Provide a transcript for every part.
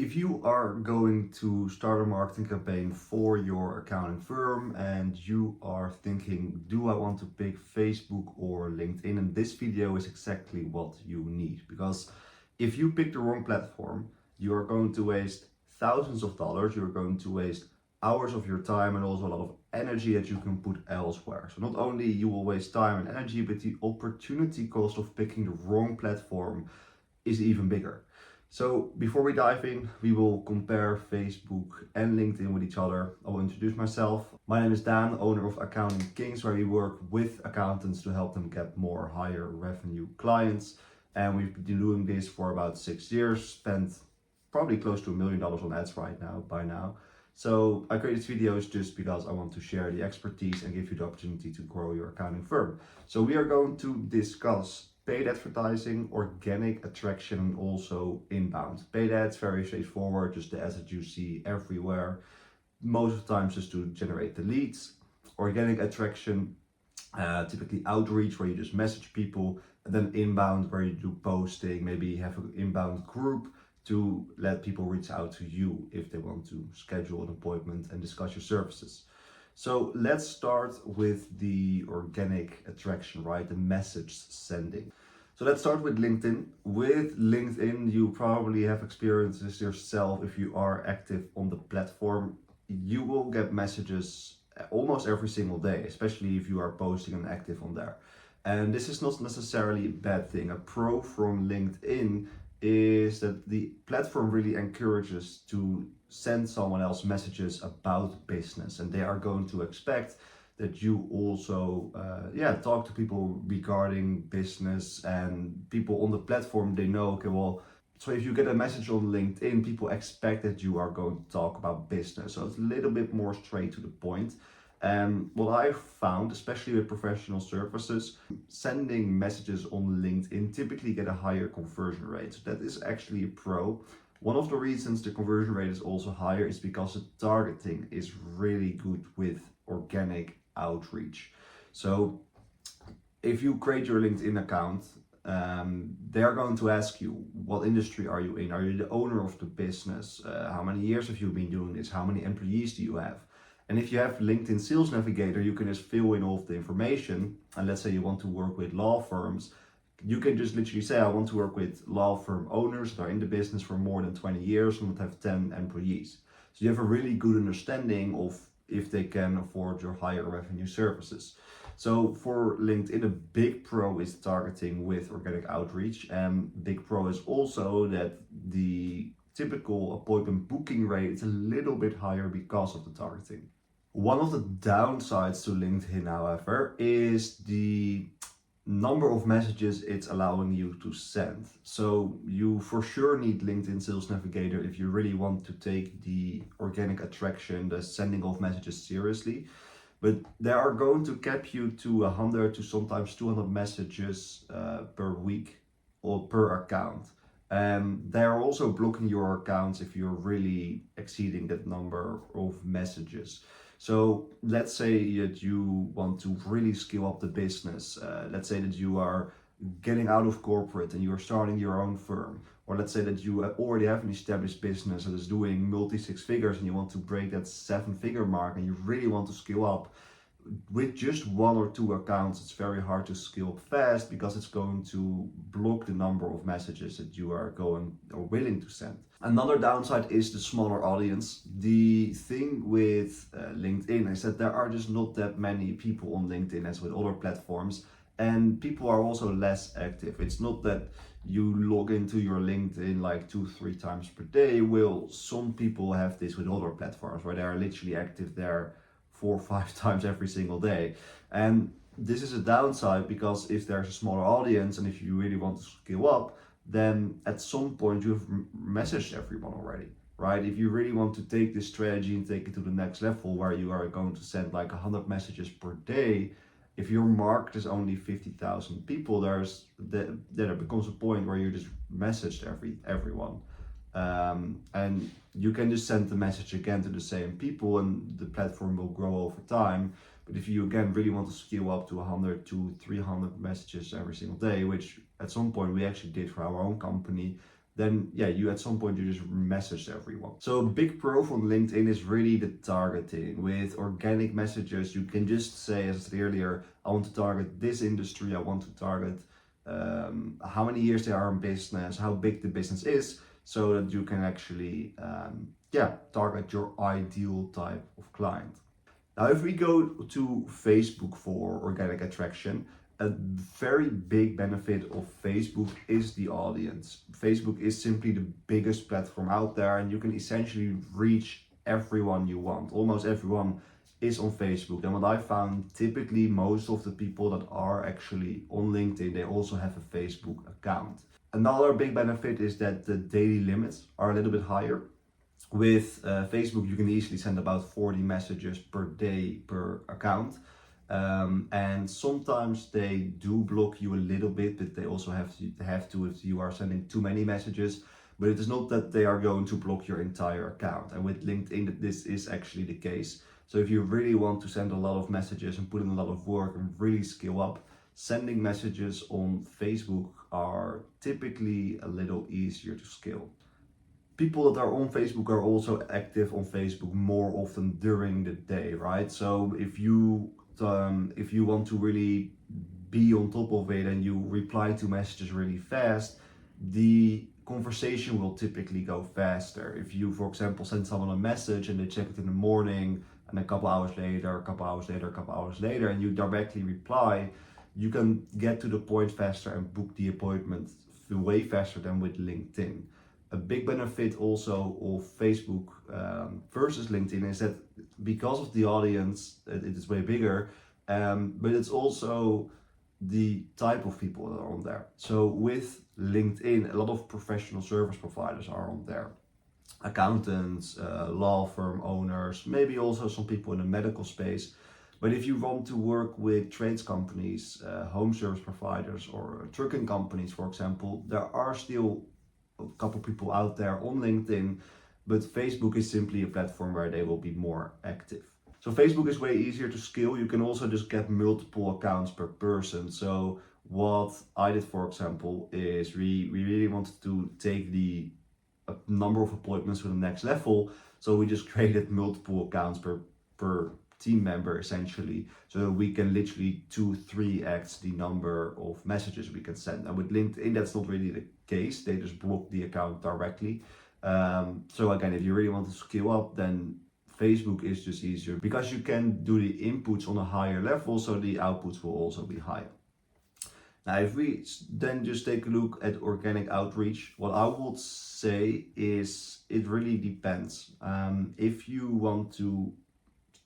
If you are going to start a marketing campaign for your accounting firm and you are thinking, do I want to pick Facebook or LinkedIn? And this video is exactly what you need, because if you pick the wrong platform, you are going to waste thousands of dollars, you're going to waste hours of your time and also a lot of energy that you can put elsewhere. So not only you will waste time and energy, but the opportunity cost of picking the wrong platform is even bigger. So before we dive in, we will compare Facebook and LinkedIn with each other. I will introduce myself. My name is Daan, owner of Accounting Kings, where we work with accountants to help them get more higher revenue clients. And we've been doing this for about 6 years, spent probably close to $1 million on ads by now. So I create these videos just because I want to share the expertise and give you the opportunity to grow your accounting firm. So we are going to discuss paid advertising, organic attraction, and also inbound. Paid ads, very straightforward, just the ads that you see everywhere. Most of the time just to generate the leads. Organic attraction, typically outreach, where you just message people. And then inbound, where you do posting, maybe have an inbound group to let people reach out to you if they want to schedule an appointment and discuss your services. So let's start with the organic attraction, right? The message sending. So let's start with LinkedIn. With LinkedIn, you probably have experienced this yourself. If you are active on the platform, you will get messages almost every single day, especially if you are posting and active on there. And this is not necessarily a bad thing. A pro from LinkedIn is that the platform really encourages to send someone else messages about business, and they are going to expect that you also talk to people regarding business. And people on the platform, they know, okay, well, so if you get a message on LinkedIn, people expect that you are going to talk about business, so it's a little bit more straight to the point. And what I found, especially with professional services, sending messages on LinkedIn typically get a higher conversion rate. So that is actually a pro. One of the reasons the conversion rate is also higher is because the targeting is really good with organic outreach. So if you create your LinkedIn account, they are going to ask you, what industry are you in? Are you the owner of the business? How many years have you been doing this? How many employees do you have? And if you have LinkedIn Sales Navigator, you can just fill in all of the information. And let's say you want to work with law firms, you can just literally say, I want to work with law firm owners that are in the business for more than 20 years and would have 10 employees. So you have a really good understanding of if they can afford your higher revenue services. So for LinkedIn, a big pro is targeting with organic outreach. And big pro is also that the typical appointment booking rate is a little bit higher because of the targeting. One of the downsides to LinkedIn, however, is the number of messages it's allowing you to send. So you for sure need LinkedIn Sales Navigator if you really want to take the organic attraction, the sending of messages seriously. But they are going to cap you to 100 to sometimes 200 messages per week or per account. And they are also blocking your accounts if you're really exceeding that number of messages. So let's say that you want to really scale up the business. Let's say that you are getting out of corporate and you're starting your own firm. Or let's say that you already have an established business that is doing multi-six figures and you want to break that 7-figure mark and you really want to scale up. With just 1 or 2 accounts, it's very hard to scale fast because it's going to block the number of messages that you are going or willing to send. Another downside is the smaller audience. The thing with LinkedIn is that there are just not that many people on LinkedIn as with other platforms, and people are also less active. It's not that you log into your LinkedIn like 2-3 times per day. Well, some people have this with other platforms where they are literally active there 4 or 5 times every single day. And this is a downside because if there's a smaller audience and if you really want to scale up, then at some point you have messaged everyone already, right? If you really want to take this strategy and take it to the next level where you are going to send like 100 messages per day, if your market is only 50,000 people, there becomes a point where you just messaged everyone. And you can just send the message again to the same people and the platform will grow over time. But if you again really want to scale up to 100 to 300 messages every single day, which at some point we actually did for our own company, then yeah, you at some point you just message everyone. So a big pro from LinkedIn is really the targeting. With organic messages, you can just say, as I said earlier, I want to target this industry, I want to target how many years they are in business, how big the business is, so that you can actually target your ideal type of client. Now, if we go to Facebook for organic attraction, a very big benefit of Facebook is the audience. Facebook is simply the biggest platform out there, and you can essentially reach everyone you want. Almost everyone is on Facebook. And what I found, typically most of the people that are actually on LinkedIn, they also have a Facebook account. Another big benefit is that the daily limits are a little bit higher. With Facebook, you can easily send about 40 messages per day per account. And sometimes they do block you a little bit, but they also have to if you are sending too many messages. But it is not that they are going to block your entire account. And with LinkedIn, this is actually the case. So if you really want to send a lot of messages and put in a lot of work and really skill up, sending messages on Facebook are typically a little easier to scale. People that are on Facebook are also active on Facebook more often during the day, right? So if you want to really be on top of it and you reply to messages really fast, the conversation will typically go faster. If you, for example, send someone a message and they check it in the morning and a couple hours later, and you directly reply, you can get to the point faster and book the appointment way faster than with LinkedIn. A big benefit also of Facebook versus LinkedIn is that because of the audience, it is way bigger, but it's also the type of people that are on there. So with LinkedIn, a lot of professional service providers are on there. Accountants, law firm owners, maybe also some people in the medical space. But if you want to work with trades companies, home service providers, or trucking companies, for example, there are still a couple people out there on LinkedIn, but Facebook is simply a platform where they will be more active. So Facebook is way easier to scale. You can also just get multiple accounts per person. So what I did, for example, is we really wanted to take the number of appointments to the next level. So we just created multiple accounts per team member, essentially, so that we can literally 2-3x the number of messages we can send. And with LinkedIn, that's not really the case. They just block the account directly. So again, if you really want to scale up, then Facebook is just easier because you can do the inputs on a higher level, so the outputs will also be higher. Now, if we then just take a look at organic outreach, what I would say is it really depends. If you want to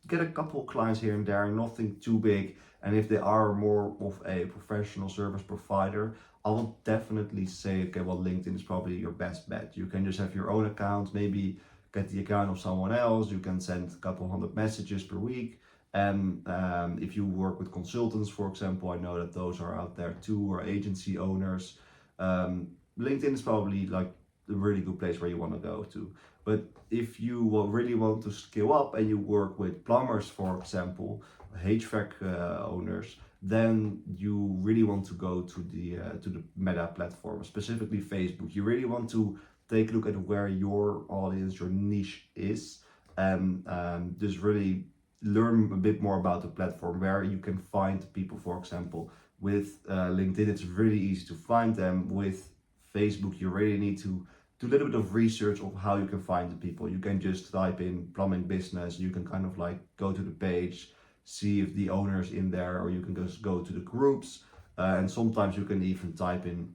get a couple clients here and there, nothing too big, and if they are more of a professional service provider, I will definitely say, okay, well, LinkedIn is probably your best bet. You can just have your own account, maybe get the account of someone else. You can send a couple hundred messages per week. And if you work with consultants, for example, I know that those are out there too, or agency owners. LinkedIn is probably like a really good place where you want to go to. But if you really want to scale up and you work with plumbers, for example, HVAC owners, then you really want to go to the Meta platform, specifically Facebook. You really want to take a look at where your audience, your niche is, and just really learn a bit more about the platform, where you can find people. For example, with LinkedIn, it's really easy to find them. With Facebook, you really need to do a little bit of research of how you can find the people. You can just type in plumbing business, you can kind of like go to the page, see if the owner's in there, or you can just go to the groups, and sometimes you can even type in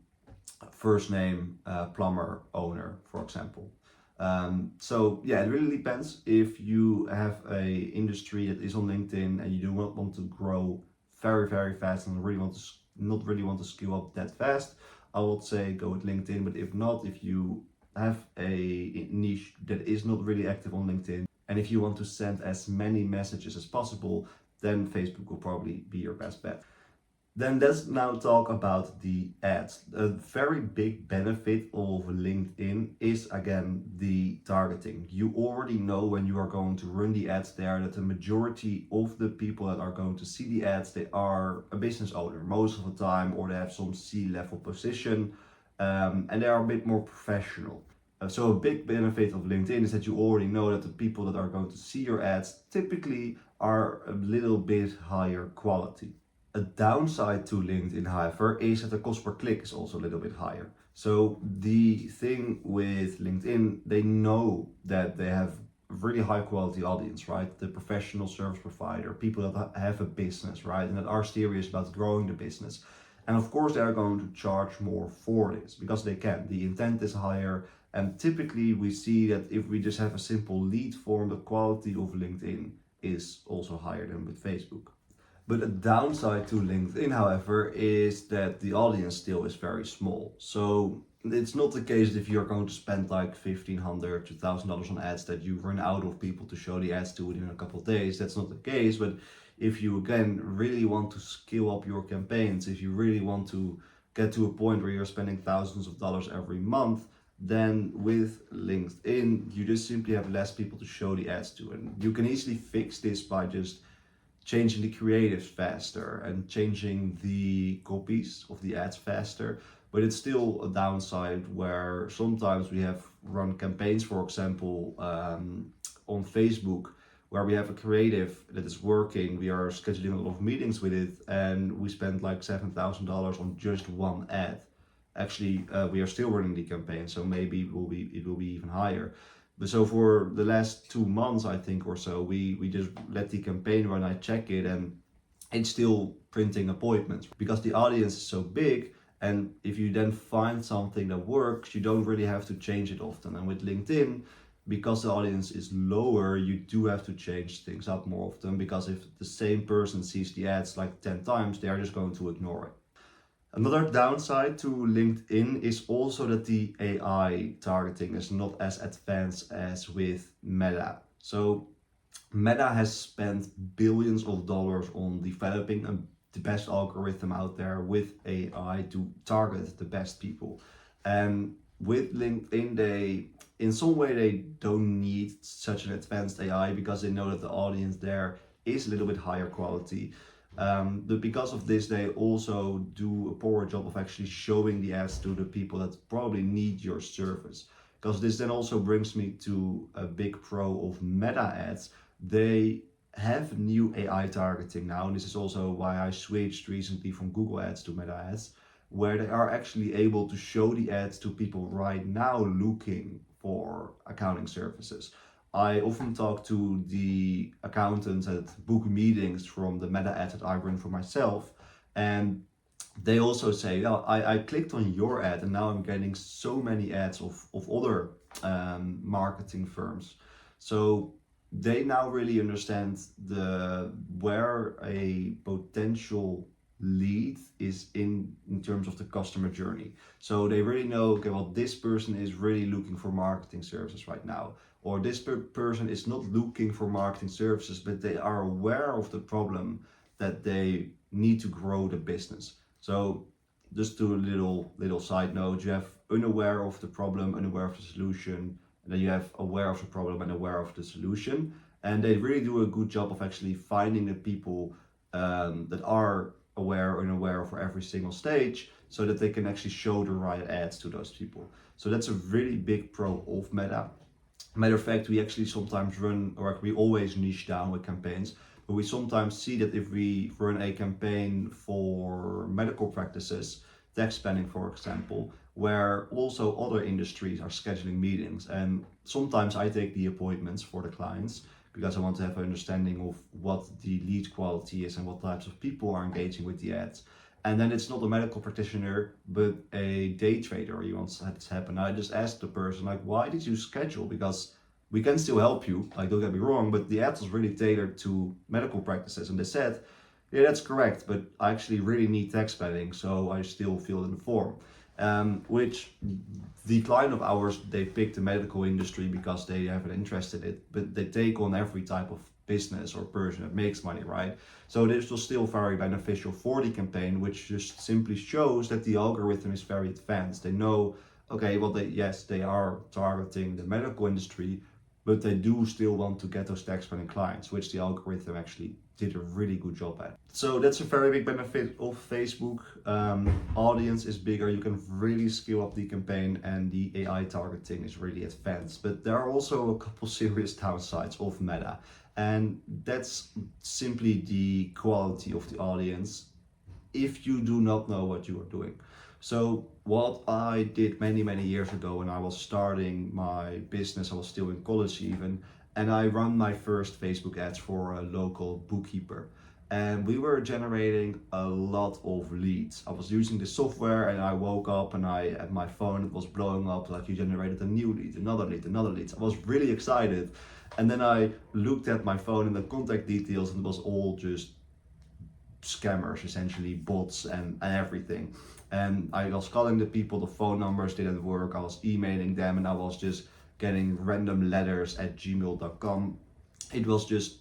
first name plumber owner, for example. So yeah, it really depends. If you have a industry that is on LinkedIn and you do not want to grow very, very fast and not really want to scale up that fast, I would say go with LinkedIn. But if not, if you have a niche that is not really active on LinkedIn, and if you want to send as many messages as possible, then Facebook will probably be your best bet. Then let's now talk about the ads. A very big benefit of LinkedIn is, again, the targeting. You already know when you are going to run the ads there that the majority of the people that are going to see the ads, they are a business owner most of the time, or they have some C-level position. and they are a bit more professional. So a big benefit of LinkedIn is that you already know that the people that are going to see your ads typically are a little bit higher quality. A downside to LinkedIn, however, is that the cost per click is also a little bit higher. So the thing with LinkedIn, they know that they have a really high quality audience, right? The professional service provider, people that have a business, right? And that are serious about growing the business. And of course, they are going to charge more for this because they can. The intent is higher. And typically, we see that if we just have a simple lead form, the quality of LinkedIn is also higher than with Facebook. But a downside to LinkedIn, however, is that the audience still is very small. So it's not the case that if you're going to spend like $1,500 to $1,000 on ads that you run out of people to show the ads to within a couple of days. That's not the case. But if you again really want to scale up your campaigns, if you really want to get to a point where you're spending thousands of dollars every month, then with LinkedIn, you just simply have less people to show the ads to. And you can easily fix this by just changing the creatives faster and changing the copies of the ads faster. But it's still a downside where sometimes we have run campaigns, for example, on Facebook, where we have a creative that is working. We are scheduling a lot of meetings with it, and we spend like $7,000 on just one ad. Actually, we are still running the campaign, so maybe it will be even higher. But so for the last 2 months, I think, or so, we just let the campaign run. I check it, and it's still printing appointments because the audience is so big. And if you then find something that works, you don't really have to change it often. And with LinkedIn, because the audience is lower, you do have to change things up more often, because if the same person sees the ads like 10 times, they are just going to ignore it. Another downside to LinkedIn is also that the AI targeting is not as advanced as with Meta. So Meta has spent billions of dollars on developing the best algorithm out there with AI to target the best people. And with LinkedIn, in some way, they don't need such an advanced AI because they know that the audience there is a little bit higher quality. But because of this, they also do a poor job of actually showing the ads to the people that probably need your service. Because this then also brings me to a big pro of Meta ads. They have new AI targeting now, and this is also why I switched recently from Google ads to Meta ads, where they are actually able to show the ads to people right now looking for accounting services. I often talk to the accountants that book meetings from the Meta ads that I run for myself, and they also say, "Yeah, I clicked on your ad and now I'm getting so many ads of other marketing firms." So they now really understand where a potential lead is in terms of the customer journey. So they really know, okay, well, this person is really looking for marketing services right now, or this person is not looking for marketing services, but they are aware of the problem that they need to grow the business. So just to a little side note, you have unaware of the problem, unaware of the solution, and then you have aware of the problem and aware of the solution. And they really do a good job of actually finding the people that are aware or unaware for every single stage, so that they can actually show the right ads to those people. So that's a really big pro of Meta. Matter of fact, we actually sometimes run, or we always niche down with campaigns, but we sometimes see that if we run a campaign for medical practices, tax planning, for example, where also other industries are scheduling meetings, and sometimes I take the appointments for the clients because I want to have an understanding of what the lead quality is and what types of people are engaging with the ads. And then it's not a medical practitioner, but a day trader you want to have this happen. I just asked the person, like, why did you schedule? Because we can still help you, like, don't get me wrong, but the ad was really tailored to medical practices. And they said, yeah, that's correct, but I actually really need tax planning, so I still fill in the form. Which the client of ours, they picked the medical industry because they have an interest in it, but they take on every type of business or person that makes money, right? So this was still very beneficial for the campaign, which just simply shows that the algorithm is very advanced. They know, okay, well, they are targeting the medical industry, but they do still want to get those tag spending clients, which the algorithm actually did a really good job at. So that's a very big benefit of Facebook. Audience is bigger, you can really scale up the campaign, and the AI targeting is really advanced. But there are also a couple serious downsides of Meta, and that's simply the quality of the audience if you do not know what you are doing. So what I did many years ago when I was starting my business, I was still in college even, and I ran my first Facebook ads for a local bookkeeper. And we were generating a lot of leads. I was using the software, and I woke up and at my phone it was blowing up like you generated a new lead, another lead, another lead. I was really excited. And then I looked at my phone and the contact details, and it was all just scammers, essentially bots and everything. And I was calling the people, the phone numbers didn't work, I was emailing them, and I was just getting random letters at gmail.com. It was just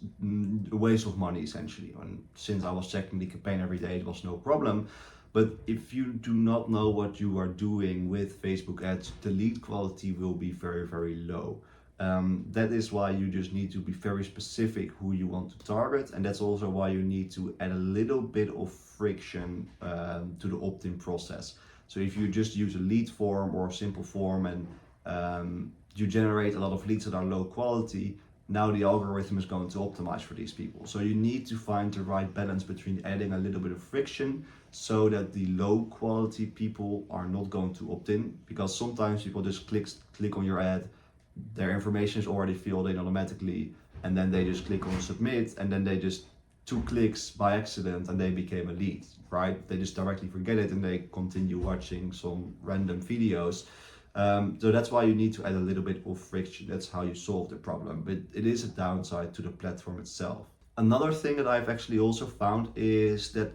a waste of money essentially. And since I was checking the campaign every day, it was no problem. But if you do not know what you are doing with Facebook ads, the lead quality will be very low. That is why you just need to be very specific who you want to target, and that's also why you need to add a little bit of friction to the opt-in process. So if you just use a lead form or a simple form, and you generate a lot of leads that are low quality, now the algorithm is going to optimize for these people. So you need to find the right balance between adding a little bit of friction so that the low quality people are not going to opt in, because sometimes people just click on your ad, their information is already filled in automatically, and then they just click on submit, and then they just 2 clicks by accident and they became a lead, right? They just directly forget it and they continue watching some random videos. So that's why you need to add a little bit of friction. That's how you solve the problem, but it is a downside to the platform itself. Another thing that I've actually also found is that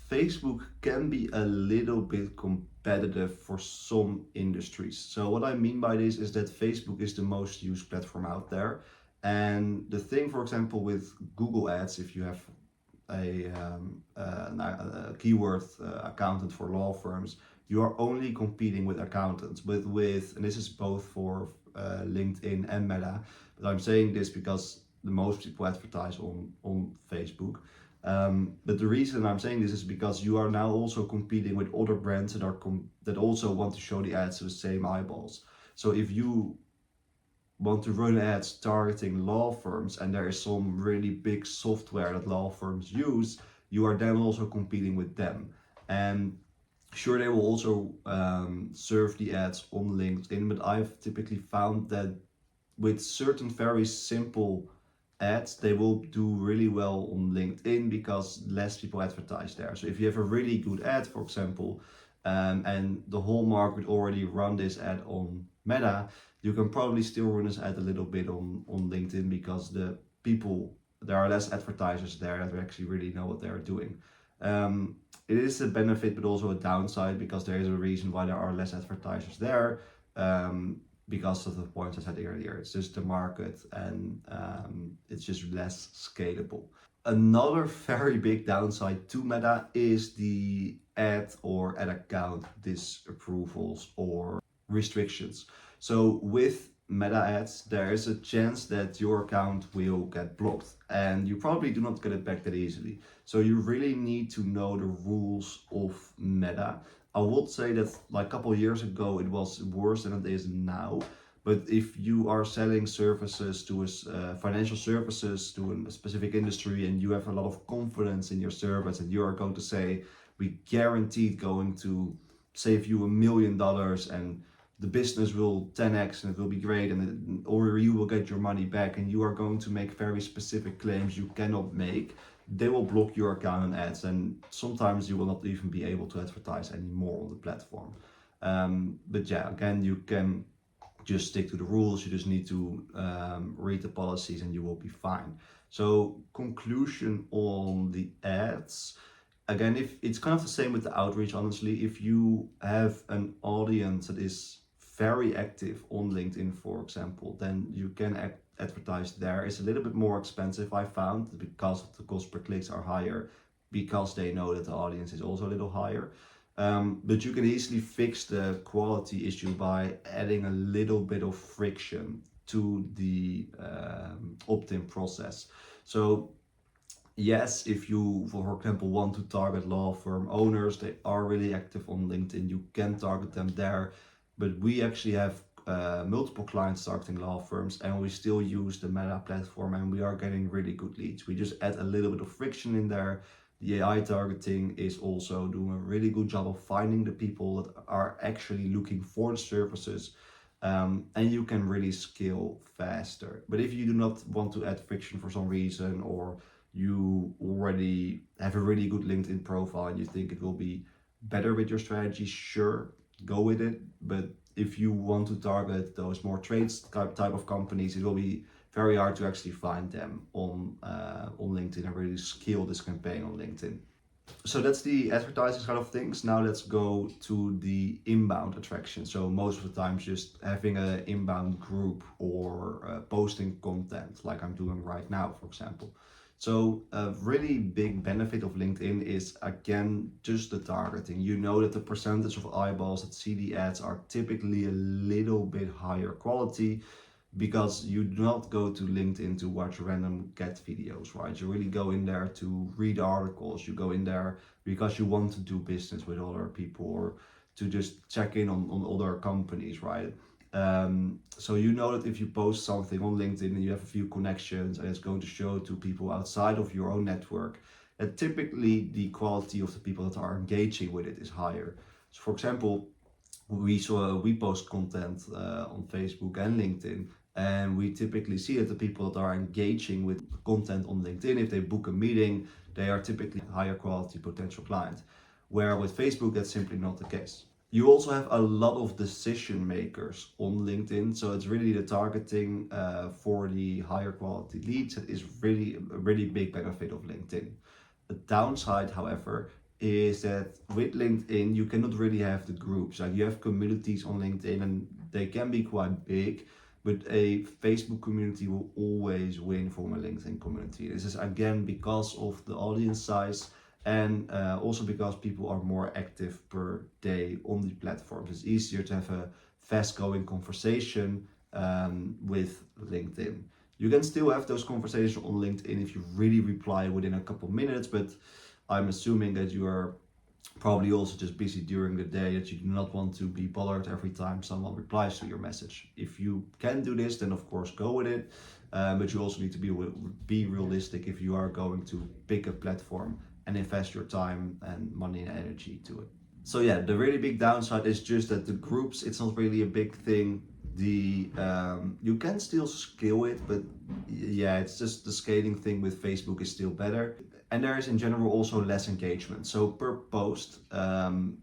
Facebook can be a little bit competitive for some industries. So what I mean by this is that Facebook is the most used platform out there. And the thing, for example, with Google Ads, if you have a keyword accountant for law firms, you are only competing with accountants. But and this is both for LinkedIn and Meta, but I'm saying this because the most people advertise on Facebook. But the reason I'm saying this is because you are now also competing with other brands that also want to show the ads to the same eyeballs. So if you want to run ads targeting law firms and there is some really big software that law firms use, you are then also competing with them. And sure, they will also serve the ads on LinkedIn, but I've typically found that with certain very simple ads, they will do really well on LinkedIn because less people advertise there. So if you have a really good ad, for example, and the whole market already run this ad on Meta, you can probably still run this ad a little bit on LinkedIn because there are less advertisers there that actually really know what they're doing. It is a benefit, but also a downside, because there is a reason why there are less advertisers there. Because of the points I said earlier, it's just the market, and it's just less scalable. Another very big downside to Meta is the ad or ad account disapprovals or restrictions. So with Meta ads, there is a chance that your account will get blocked, and you probably do not get it back that easily. So you really need to know the rules of Meta. I would say that like a couple of years ago it was worse than it is now. But if you are selling services to financial services to a specific industry, and you have a lot of confidence in your service, and you are going to say, we guaranteed going to save you $1 million, and the business will 10x and it will be great, or you will get your money back, and you are going to make very specific claims you cannot make, they will block your account and ads, and sometimes you will not even be able to advertise anymore on the platform. But yeah, again, you can just stick to the rules. You just need to read the policies and you will be fine. So conclusion on the ads, again, if it's kind of the same with the outreach, honestly, if you have an audience that is very active on LinkedIn, for example, then you can advertise there. It's a little bit more expensive, I found, because the cost per clicks are higher, because they know that the audience is also a little higher. But you can easily fix the quality issue by adding a little bit of friction to the opt-in process. So yes, if you, for example, want to target law firm owners, they are really active on LinkedIn, you can target them there. But we actually have multiple clients targeting law firms, and we still use the Meta platform, and we are getting really good leads. We just add a little bit of friction in there. The AI targeting is also doing a really good job of finding the people that are actually looking for the services. And you can really scale faster. But if you do not want to add friction for some reason, or you already have a really good LinkedIn profile and you think it will be better with your strategy, sure, go with it. But if you want to target those more trades type of companies, it will be very hard to actually find them on LinkedIn and really scale this campaign on LinkedIn. So that's the advertising side of things. Now let's go to the inbound attraction. So most of the time just having an inbound group or posting content like I'm doing right now, for example. So a really big benefit of LinkedIn is, again, just the targeting. You know that the percentage of eyeballs that see the ads are typically a little bit higher quality, because you do not go to LinkedIn to watch random cat videos, right? You really go in there to read articles. You go in there because you want to do business with other people, or to just check in on other companies, right? So you know that if you post something on LinkedIn and you have a few connections and it's going to show to people outside of your own network, that typically the quality of the people that are engaging with it is higher. So for example, we post content on Facebook and LinkedIn, and we typically see that the people that are engaging with content on LinkedIn, if they book a meeting, they are typically higher quality potential client. Where with Facebook, that's simply not the case. You also have a lot of decision makers on LinkedIn, so it's really the targeting for the higher quality leads that is really a really big benefit of LinkedIn. The downside, however, is that with LinkedIn, you cannot really have the groups. Like, you have communities on LinkedIn and they can be quite big, but a Facebook community will always win from a LinkedIn community. This is again because of the audience size, and also because people are more active per day on the platforms. It's easier to have a fast going conversation with LinkedIn. You can still have those conversations on LinkedIn if you really reply within a couple minutes, but I'm assuming that you are probably also just busy during the day, that you do not want to be bothered every time someone replies to your message. If you can do this, then of course go with it, but you also need to be realistic if you are going to pick a platform and invest your time and money and energy to it. So yeah, the really big downside is just that the groups, it's not really a big thing. You can still scale it, but yeah, it's just the scaling thing with Facebook is still better. And there is in general also less engagement. So per post,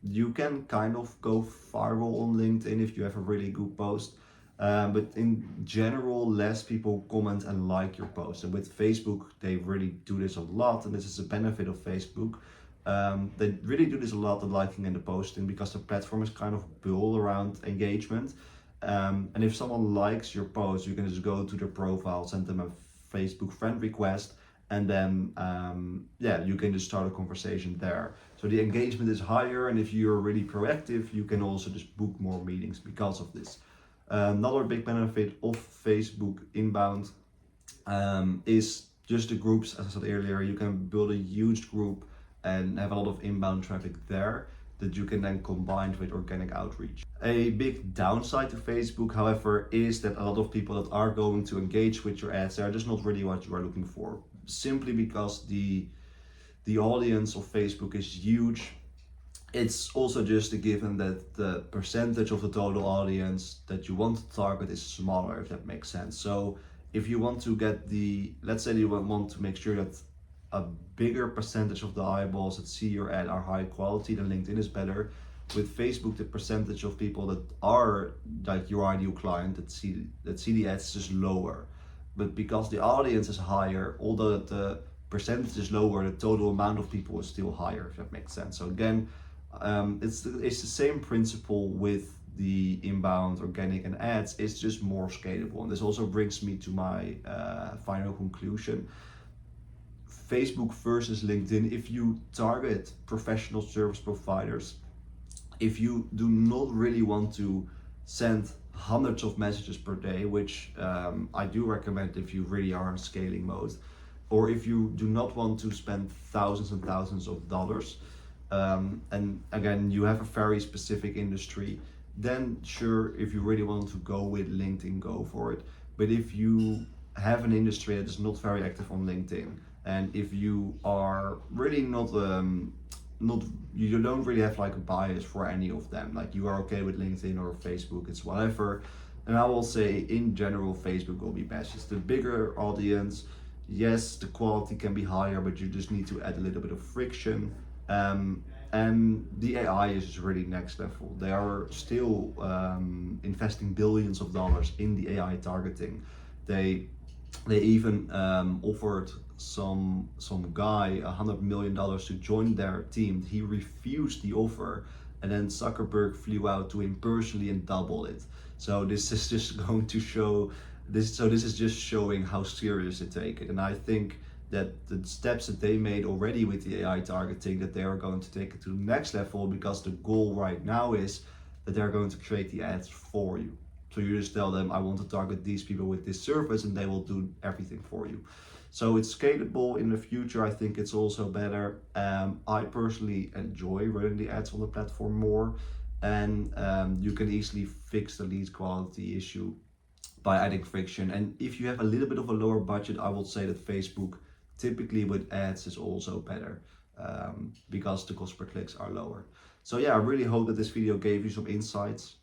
you can kind of go viral on LinkedIn if you have a really good post. But in general, less people comment and like your post. And with Facebook, they really do this a lot, and this is a benefit of Facebook. They really do this a lot, the liking and the posting, because the platform is kind of built around engagement. And if someone likes your post, you can just go to their profile, send them a Facebook friend request, and then you can just start a conversation there. So the engagement is higher, and if you're really proactive, you can also just book more meetings because of this. Another big benefit of Facebook inbound is just the groups. As I said earlier, you can build a huge group and have a lot of inbound traffic there that you can then combine with organic outreach. A big downside to Facebook, however, is that a lot of people that are going to engage with your ads, they're just not really what you are looking for. Simply because the audience of Facebook is huge. It's also just a given that the percentage of the total audience that you want to target is smaller, if that makes sense. So if you want to get let's say you want to make sure that a bigger percentage of the eyeballs that see your ad are high quality, then LinkedIn is better. With Facebook, the percentage of people that are like your ideal client that see the ads is just lower. But because the audience is higher, although the percentage is lower, the total amount of people is still higher, if that makes sense. So again, it's the same principle with the inbound, organic, and ads. It's just more scalable. And this also brings me to my final conclusion. Facebook versus LinkedIn, if you target professional service providers, if you do not really want to send hundreds of messages per day, which I do recommend if you really are in scaling mode, or if you do not want to spend thousands and thousands of dollars. And again, you have a very specific industry, then sure, if you really want to go with LinkedIn, go for it. But if you have an industry that is not very active on LinkedIn, and if you are really not you don't really have like a bias for any of them, like you are okay with LinkedIn or Facebook, it's whatever. And I will say in general Facebook will be best. It's the bigger audience. Yes, the quality can be higher, but you just need to add a little bit of friction. And the AI is really next level. They are still investing billions of dollars in the AI targeting. They even offered some guy $100 million to join their team. He refused the offer, and then Zuckerberg flew out to him personally and doubled it. So this is just going to show this. So this is just showing how serious they take it, and I think that the steps that they made already with the AI targeting, that they are going to take it to the next level, because the goal right now is that they're going to create the ads for you. So you just tell them, I want to target these people with this service, and they will do everything for you. So it's scalable in the future. I think it's also better. I personally enjoy running the ads on the platform more, and you can easily fix the lead quality issue by adding friction. And if you have a little bit of a lower budget, I would say that Facebook typically with ads is also better, because the cost per clicks are lower. So yeah, I really hope that this video gave you some insights.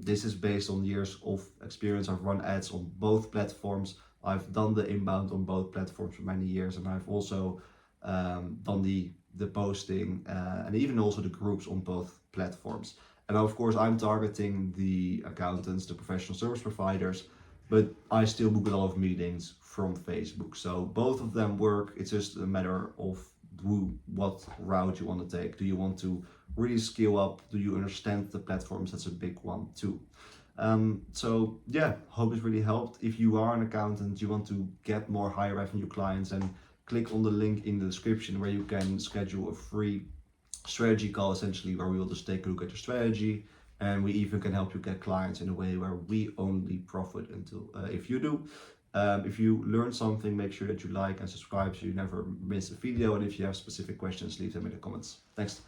This is based on years of experience. I've run ads on both platforms. I've done the inbound on both platforms for many years, and I've also done the posting and even also the groups on both platforms. And of course, I'm targeting the accountants, the professional service providers, but I still book a lot of meetings from Facebook. So both of them work. It's just a matter of what route you want to take. Do you want to really scale up? Do you understand the platforms? That's a big one too. So yeah, hope this really helped. If you are an accountant, you want to get more high revenue clients, and click on the link in the description where you can schedule a free strategy call, essentially, where we will just take a look at your strategy, and we even can help you get clients in a way where we only profit until if you do. If you learned something, make sure that you like and subscribe so you never miss a video, and if you have specific questions, leave them in the comments. Thanks.